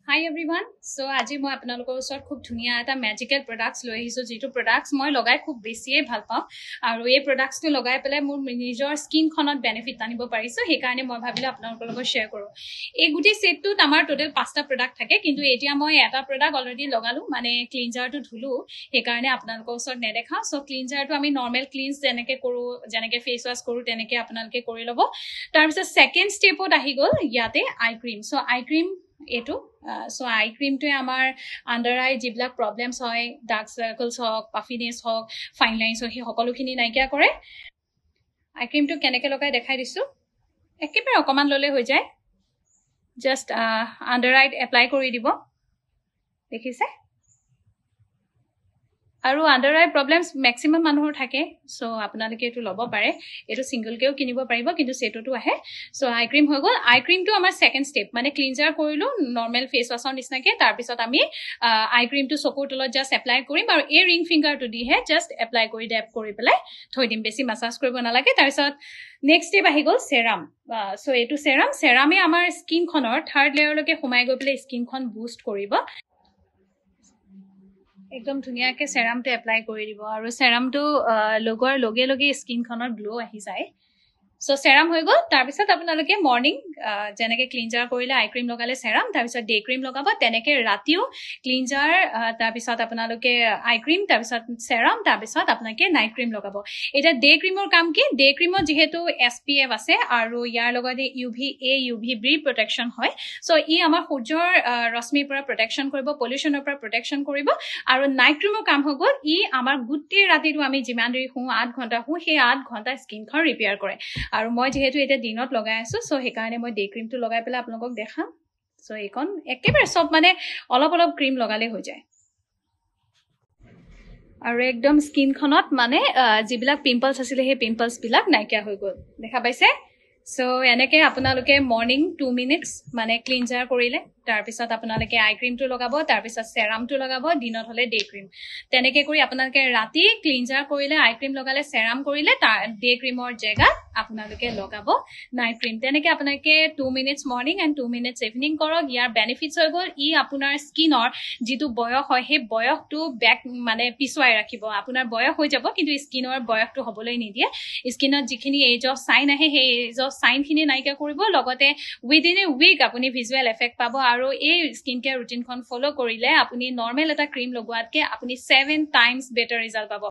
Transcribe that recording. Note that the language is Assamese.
Hi everyone. So আজি মই আপোনালোকৰ ওচৰত খুব ধুনিয়া এটা ম্যাজিক্যাল প্ৰডাক্টস লৈ আহিছো যেটো প্ৰডাক্টস মই লগাই খুব বেছিয়ে ভাল পাওঁ আৰু এই প্ৰডাক্টসটো লগাই পেলাই মোৰ নিজৰ স্কিনখনত বেনিফিট আনিব পাৰিছো সেই কাৰণে মই ভাবিলো আপোনালোকৰ লগত শেয়াৰ কৰো এই গুটি সেটটোত আমাৰ টোটাল 5টা প্ৰডাক্ট থাকে কিন্তু এতিয়া মই এটা প্ৰডাক্ট অলৰেডি লগালো মানে ক্লিনজাৰটো ধুলো সেই কাৰণে আপোনালোকৰ ওচৰত নেদেখাও সো ক্লিনজাৰটো আমি নৰমাল ক্লিনস যেনেকে কৰো যেনেকে ফেস ওয়াশ কৰো তেনেকে আপোনালোকে কৰি লব তাৰ পিছত সেকেন্ড স্টেপত আহি গল ইয়াতে আই ক্ৰীম সো আই ক্ৰীম এটো সো আই ক্ৰীমটো আমাৰ আন্ডাৰ আই জিবলাক প্ৰবলেমছ হয় ডাৰ্ক সাৰ্কলছ হক পাফিনেছ হক ফাইন লাইনছ হক সকলোখিনি নাইকিয়া কৰে আই ক্ৰীমটো কেনেকে লগাই দেখাই দিছো একেবাৰে অকমান ললে হৈ যায় জাস্ট আন্ডাৰ আইত এপ্লাই কৰি দিব দেখিছে আৰু আন্ডাৰ আই প্ৰবলেমছ ম্যাক্সিমাম মানুহৰ থাকে সো আপোনালোকে এটো লব পাৰে এটো সিঙ্গল কেও কিনিব পাৰিব কিন্তু সেটোটো আহে সো আই ক্ৰীম হৈ গল আই ক্ৰীমটো আমাৰ সেকেন্ড স্টেপ মানে ক্লিনজাৰ কৰিলো নৰমাল ফেস ওয়াশৰ নিচিনাকে তাৰ পিছত আমি আই ক্ৰীমটো চকুৰ তলত জাস্ট এপ্লাই কৰিম আৰু এই ৰিং ফিংগাৰটো দিহে জাস্ট এপ্লাই কৰি ড্যাপ কৰি পেলাই থৈ দিম বেছি মাসাজ কৰিব নালাগে তাৰ পিছত নেক্সট স্টেপ আহি গল সেৰাম সো এটো সেৰামে আমাৰ স্কিনখনৰ থাৰ্ড লেয়াৰলৈকে সোমাই গৈ পেলাই স্কিনখন বুষ্ট কৰিব একদম ধুনিয়াকে সেৰামটো এপ্লাই কৰি দিব আৰু সেৰামটো লগৰ লগে লগে স্কিনখনৰ গ্লো আহি যায় সো সেৰাম হৈ গল তাৰ পিছত আপোনালোকে মৰ্নিং যেনেকে ক্লিনজাৰ কৰিলে আই ক্ৰীম লগালে সেৰাম তাৰ পিছত ডে ক্ৰীম লগাব তেনেকে ৰাতিও ক্লিনজাৰ তাৰ পিছত আপোনালোকে আই ক্ৰীম তাৰ পিছত সেৰাম তাৰ পিছত আপোনালোকে নাইট ক্ৰীম লগাব এটা ডে ক্ৰীমৰ কাম কি ডে ক্ৰীমত যেহেতু SPF আছে আৰু ইয়াৰ লগতে UVA UVB প্ৰটেকচন হয় সো ই আমাৰ সূৰ্যৰ ৰশ্মিৰ পৰা প্ৰটেকচন কৰিব পলিউশনৰ পৰা প্ৰটেকচন কৰিব আৰু নাইট ক্ৰীমৰ কাম হৈ গল ই আমাৰ গুটেই ৰাতিটো আমি যিমান দেৰি হু 8 ঘণ্টা হু সেই 8 ঘণ্টা স্কিনখন ৰিপেয়াৰ কৰে আৰু মই যেহেতু এটা দিনত লগাই আছো সো সেই কাৰণে মই ডে ক্ৰীমটো লগাই পেলাই আপোনালোকক দেখাম সো এইখন একেবাৰে সব মানে অলপ অলপ ক্ৰীম লগালে হৈ যায় আৰু একদম স্কিনখনত মানে যিবিলাক পিম্পলছ আছিল সেই পিম্পলছ বিলাক নাইকিয়া হৈ গল দেখা পাইছে সো এনেকে আপোনালোকে মৰ্নিং 2 মিনিটস মানে ক্লিনজাৰ কৰিলে তাৰ পিছত আপোনালোকে আই ক্ৰীমটো লগাব তাৰ পিছত সেৰামটো লগাব দিনত হলে ডে ক্ৰীম তেনেকে কৰি আপোনালোকে ৰাতি ক্লিনজাৰ কৰিলে আই ক্ৰীম লগালে সেৰাম কৰিলে ডে ক্ৰীমৰ জেগাত আপোনালোকে লগাব নাইট ক্ৰীম তেনেকে আপোনালোকে 2 minutes morning and 2 minutes evening কৰক ইয়াৰ বেনিফিটছ হৈ গল ই আপোনাৰ স্কিনৰ যেটো বয়স হয় সেই বয়সটো বেক মানে পিছুৱাই ৰাখিব আপোনাৰ বয়স হৈ যাব কিন্তু স্কিনৰ বয়সটো হবলৈ নিদিয়ে স্কিনত যিখিনি এজ অফ সাইন আহে সেই এজ অফ সাইন খিনি নাইকিয়া কৰিব লগতে উইদিন এ উইক আপুনি ভিজুৱেল এফেক্ট পাব আৰু এই স্কিন কেয়াৰ ৰুটিনখন ফলো কৰিলে আপুনি নৰমাল এটা ক্ৰীম লগোৱাতকে আপুনি 7 টাইমছ বেটাৰ ৰিজাল্ট পাব